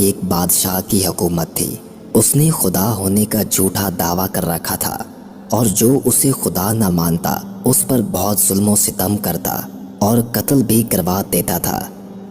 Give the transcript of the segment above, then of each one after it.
ایک بادشاہ کی حکومت تھی۔ اس نے خدا ہونے کا جھوٹا دعویٰ کر رکھا تھا اور جو اسے خدا نہ مانتا اس پر بہت ظلم و ستم کرتا اور قتل بھی کروا دیتا تھا۔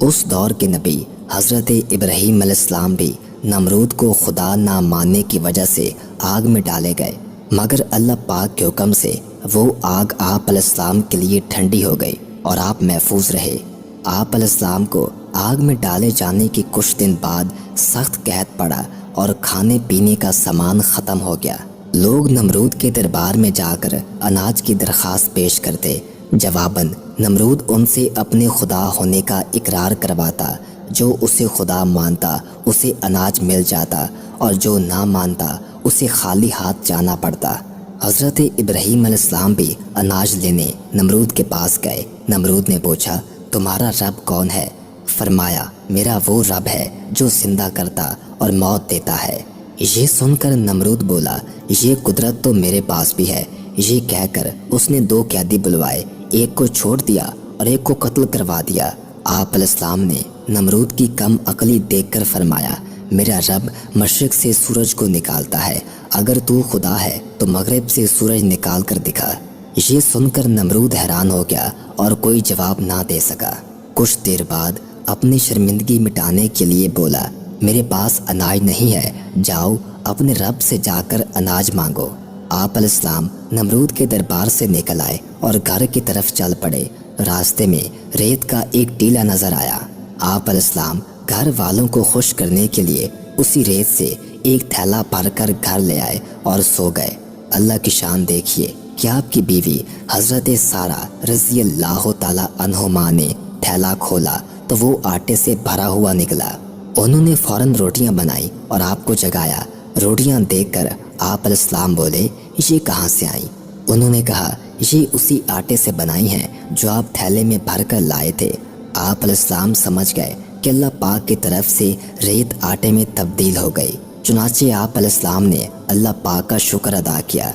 اس دور کے نبی حضرت ابراہیم علیہ السلام بھی نمرود کو خدا نہ ماننے کی وجہ سے آگ میں ڈالے گئے، مگر اللہ پاک کے حکم سے وہ آگ آپ علیہ السلام کے لیے ٹھنڈی ہو گئی اور آپ محفوظ رہے۔ آپ علیہ السلام کو آگ میں ڈالے جانے کے کچھ دن بعد سخت قحط پڑا اور کھانے پینے کا سامان ختم ہو گیا۔ لوگ نمرود کے دربار میں جا کر اناج کی درخواست پیش کرتے، جواباً نمرود ان سے اپنے خدا ہونے کا اقرار کرواتا۔ جو اسے خدا مانتا اسے اناج مل جاتا اور جو نہ مانتا اسے خالی ہاتھ جانا پڑتا۔ حضرت ابراہیم علیہ السلام بھی اناج لینے نمرود کے پاس گئے۔ نمرود نے پوچھا، تمہارا رب کون ہے؟ فرمایا، میرا وہ رب ہے جو زندہ کرتا اور موت دیتا ہے۔ یہ سن کر نمرود بولا، یہ قدرت تو میرے پاس بھی ہے۔ یہ کہہ کر اس نے 2 قیدی بلوائے، ایک کو چھوڑ دیا اور ایک کو قتل کروا دیا۔ آپ علیہ السلام نے نمرود کی کم عقلی دیکھ کر فرمایا، میرا رب مشرق سے سورج کو نکالتا ہے، اگر تو خدا ہے تو مغرب سے سورج نکال کر دکھا۔ یہ سن کر نمرود حیران ہو گیا اور کوئی جواب نہ دے سکا۔ کچھ دیر بعد اپنی شرمندگی مٹانے کے لیے بولا، میرے پاس اناج نہیں ہے، جاؤ اپنے رب سے جا کر اناج مانگو۔ آپ علیہ السلام نمرود کے دربار سے نکل آئے اور گھر کی طرف چل پڑے۔ راستے میں ریت کا ایک ٹیلا نظر آیا۔ آپ علیہ السلام گھر والوں کو خوش کرنے کے لیے اسی ریت سے ایک تھیلا بھر کر گھر لے آئے اور سو گئے۔ اللہ کی شان دیکھیے کہ آپ کی بیوی حضرت سارہ رضی اللہ تعالی عنہما نے تھیلا کھولا تو وہ آٹے سے بھرا ہوا نکلا۔ انہوں نے فوراً روٹیاں بنائی اور آپ کو جگایا۔ روٹیاں دیکھ کر آپ علیہ السلام بولے، یہ کہاں سے آئیں؟ انہوں نے کہا، یہ اسی آٹے سے بنائی ہیں جو آپ تھیلے میں بھر کر لائے تھے۔ آپ علیہ السلام سمجھ گئے کہ اللہ پاک کی طرف سے ریت آٹے میں تبدیل ہو گئی۔ چنانچہ آپ علیہ السلام نے اللہ پاک کا شکر ادا کیا۔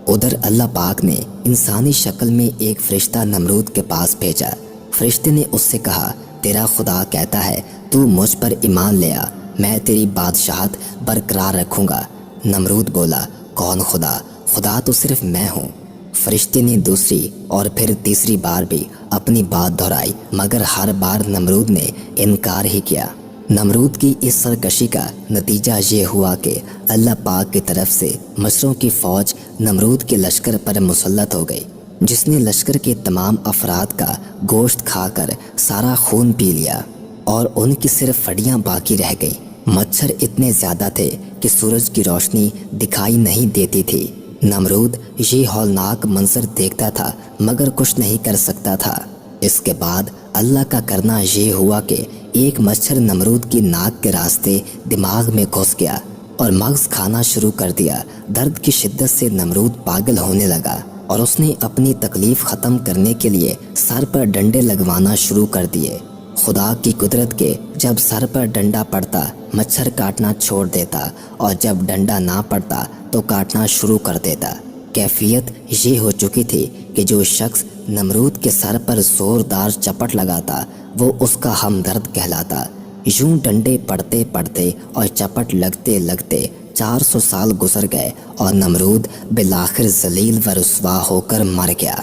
ادھر اللہ پاک نے انسانی شکل میں ایک فرشتہ نمرود کے پاس بھیجا۔ فرشتے نے اس سے کہا، تیرا خدا کہتا ہے تو مجھ پر ایمان لے آ، میں تیری بادشاہت برقرار رکھوں گا۔ نمرود بولا، کون خدا؟ خدا تو صرف میں ہوں۔ فرشتے نے دوسری اور پھر تیسری بار بھی اپنی بات دہرائی، مگر ہر بار نمرود نے انکار ہی کیا۔ نمرود کی اس سرکشی کا نتیجہ یہ ہوا کہ اللہ پاک کی طرف سے مصروں کی فوج نمرود کے لشکر پر مسلط ہو گئی، جس نے لشکر کے تمام افراد کا گوشت کھا کر سارا خون پی لیا اور ان کی صرف ہڈیاں باقی رہ گئیں۔ مچھر اتنے زیادہ تھے کہ سورج کی روشنی دکھائی نہیں دیتی تھی۔ نمرود یہ ہولناک منظر دیکھتا تھا مگر کچھ نہیں کر سکتا تھا۔ اس کے بعد اللہ کا کرنا یہ ہوا کہ ایک مچھر نمرود کی ناک کے راستے دماغ میں گھس گیا اور مغز کھانا شروع کر دیا۔ درد کی شدت سے نمرود پاگل ہونے لگا اور اس نے اپنی تکلیف ختم کرنے کے لیے سر پر ڈنڈے لگوانا شروع کر دیے۔ خدا کی قدرت کے جب سر پر ڈنڈا پڑتا مچھر کاٹنا چھوڑ دیتا اور جب ڈنڈا نہ پڑتا تو کاٹنا شروع کر دیتا۔ کیفیت یہ ہو چکی تھی کہ جو شخص نمرود کے سر پر زوردار چپٹ لگاتا وہ اس کا ہمدرد کہلاتا۔ یوں ڈنڈے پڑتے پڑتے اور چپٹ لگتے لگتے 400 سال گزر گئے اور نمرود بالآخر ذلیل و رسوا ہو کر مر گیا۔